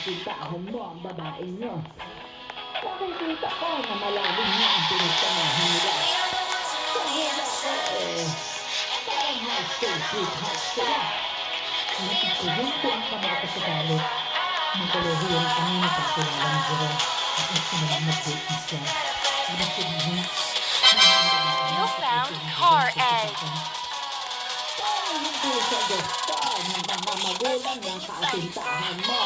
kasintahan mo ang babaeng nyo. Nakikita ko na malalim niya ang pinagsamahan nila. Sa hula ko parang high school sweetheart sila. Nakikuyong ko ang kamera ko sa galit. Magkalohiyan kami na pagkilala ni Jerome at nagsimulang mag-date ni Scott. Ibig sabihin, You found car egg. parang hindi siya gusto ng mga magulang ng kasintahan mo.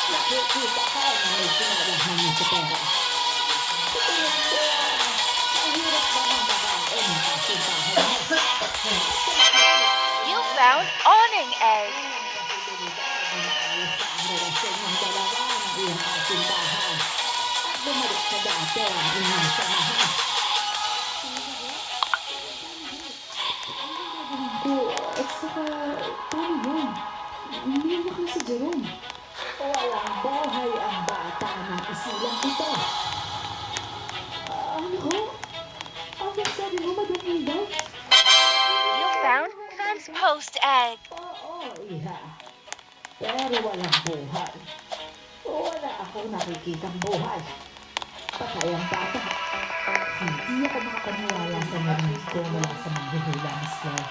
Nakikita ko na may sinalahan niya sa pera. Sa tingin ko, mahirap na ng babae ng kasintahan mo. You found awning egg. Ang relasyon ng dalawa ng iyong kasintahan at bumalik sa dati ang inyong samahan. Ko, at saka, paano yun? Umiiyak na si Jerome. Walang buhay ang bata ng isilang ito. Ano ko? Ano sabi mo, Madam Ida? You found fence post egg. Oo, iha. Pero walang buhay. Wala akong nakikitang buhay. Patay ang bata. Hindi ako makapaniwala sa narinig ko mula sa manghuhula, Miss Claire.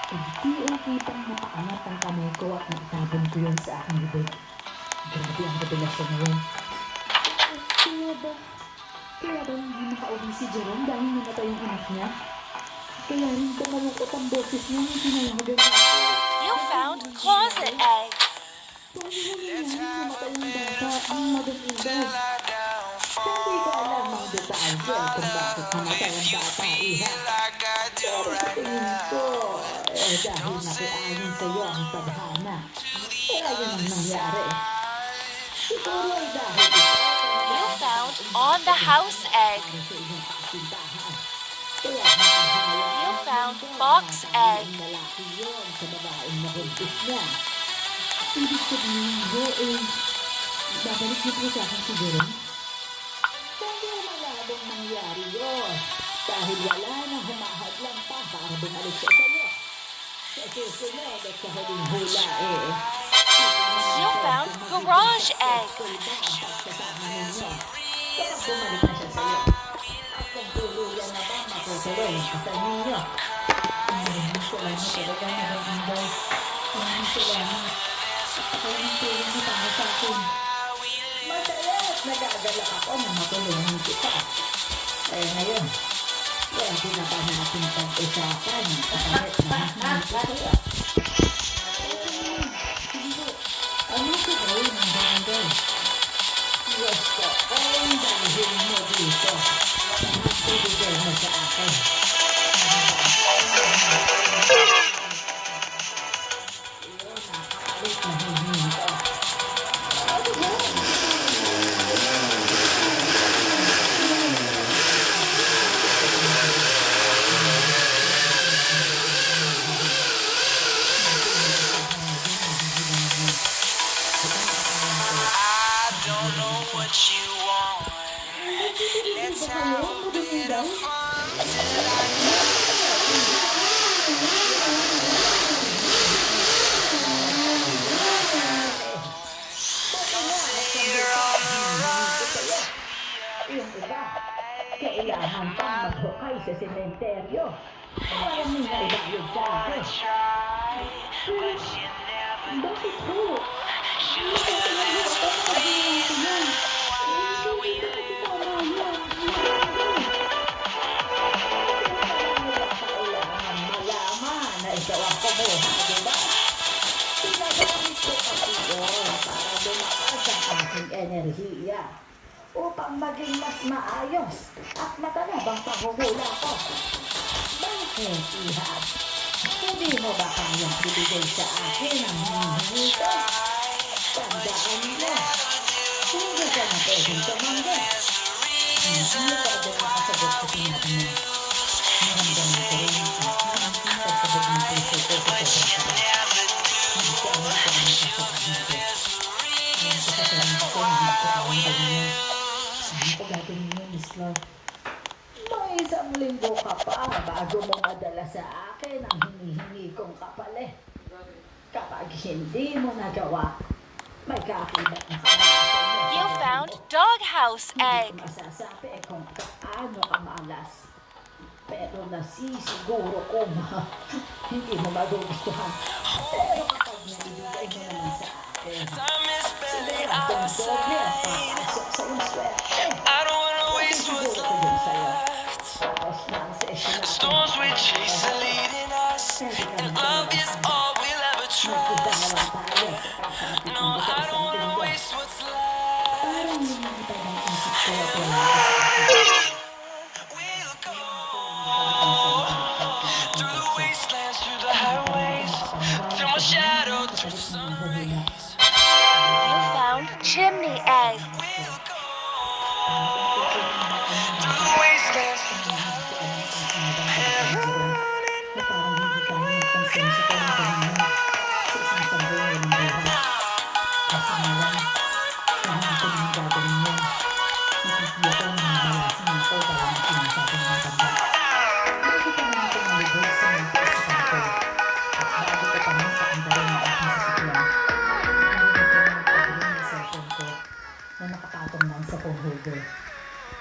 Unti-unti pang napaangat ang kamay ko at naitabon ko yun sa aking bibig. Grabe ang revelasyon na yun. Kaya ba hindi nakauwi si Jerome dahil namatay ang anak niya? Kaya rin kumalungkot ang boses niya nung tinawagan niya. You found closet egg. Paano mo nangyari namatay ang bata, ang Madam Ida? Hindi ko alam ang detalye kung bakit namatay ang bata, iha. Pero sa tingin ko, dahil nakiayon sa iyo ang tadhana. Kaya yun ang nangyari. Siguro ay dahil ito You found on the house egg. para sa iyong kasintahan. Kaya You found box egg. ang lalaki yun sa babaeng nabuntis niya. Ibig sabihin mo, babalik niyo po sa akin si Jerome? Hindi malabong mangyari yun. Dahil wala nang humahadlang pa para bumalik siya sa iyo. Sa susunod at sa huling hula You found garage egg. pagsasama ninyo. Kapag bumalik na siya sa iyo. At kung tuluyan na ba matutuloy ang kasal ninyo. Maraming salamat talaga, Madam Ida. Maraming salamat. Ako ang tulong mo para sa akin. Masaya at nagagalak ako na matulungan kita. Kaya ngayon, pwede na ba natin pag-usapan sa kahit na hindi ko sa'yo? Ano sa gawin ng barangay? Gusto kong dalhin mo dito. At ibigay mo sa akin. Iyon, nakakalit na hihinto. I don't know what you want. Let's have a bit of fun till I Yung iba, kailangan pang maghukay sa sementeryo. Para may naibayad sa akin. try, but you never Bakit po? Kailangan malaman na ikaw ang kumuha, diba? Pinagamit ko kasi yun para lumakas ang aking enerhiya upang maging mas maayos at matalabang paghuhula ko. Bakit, Ihab? Hindi mo ba kayang bibigay sa akin ang hinihingi ko? Tandaan mo, hindi ka na pwedeng tumanggi. Hindi ka agad nakasagot sa sinabi mo. Naramdaman ko rin ang pagkabog ng puso ko sa sobrang kaba. Hindi ko alam kung ano sasabihin ko. Ngayon ko sa sarili ko, hindi ko alam gawin niya. Ano ko gagawin niyo, Miss Claire? May isang linggo ka pa bago mo madala sa akin ang hinihingi kong kapalit. Kapag Pag hindi mo nagawa, may kakibat na kamalasan mo. You found doghouse egg. Hindi ko masasabi kung paano ka maalas. Pero nasisiguro kong hindi mo magugustuhan. Pero kapag naibigay mo naman sa akin, Time is barely siguradong our doble ang side. papasok sa iyong swerte. I don't wanna waste what's Siguro ko yun sa'yo. left. Tapos na ang session natin. Storms we chase are leading us, and love is all we'll ever Nakita trust. naman tayo sa kasapit No, ng I don't wanna bukas waste what's left. Parang lumilipad ang isip ko at wala ka sa akin. We'll go through the wastelands, through the highways, through my shadow, through the sun rays. You found chimney egg. We'll go through the wastelands, through the highways. Na parang hindi kaya magpansin sa kanya sa isang sandali ng buhay. Kasi nalang, kung hindi ko naman gagawin yun, nakikita ko na nabalasan ako para na sinasabi ng tanda. Bago pa naman ito malibog sa mga kaisipan ko, at bago ko pa naman paandarin ang aking sasakyan, narinig ko ng pag-ring ng cellphone ko na nakapatong lang sa phone holder.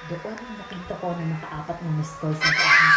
Doon nakita ko na nakaapat na missed calls na sa aking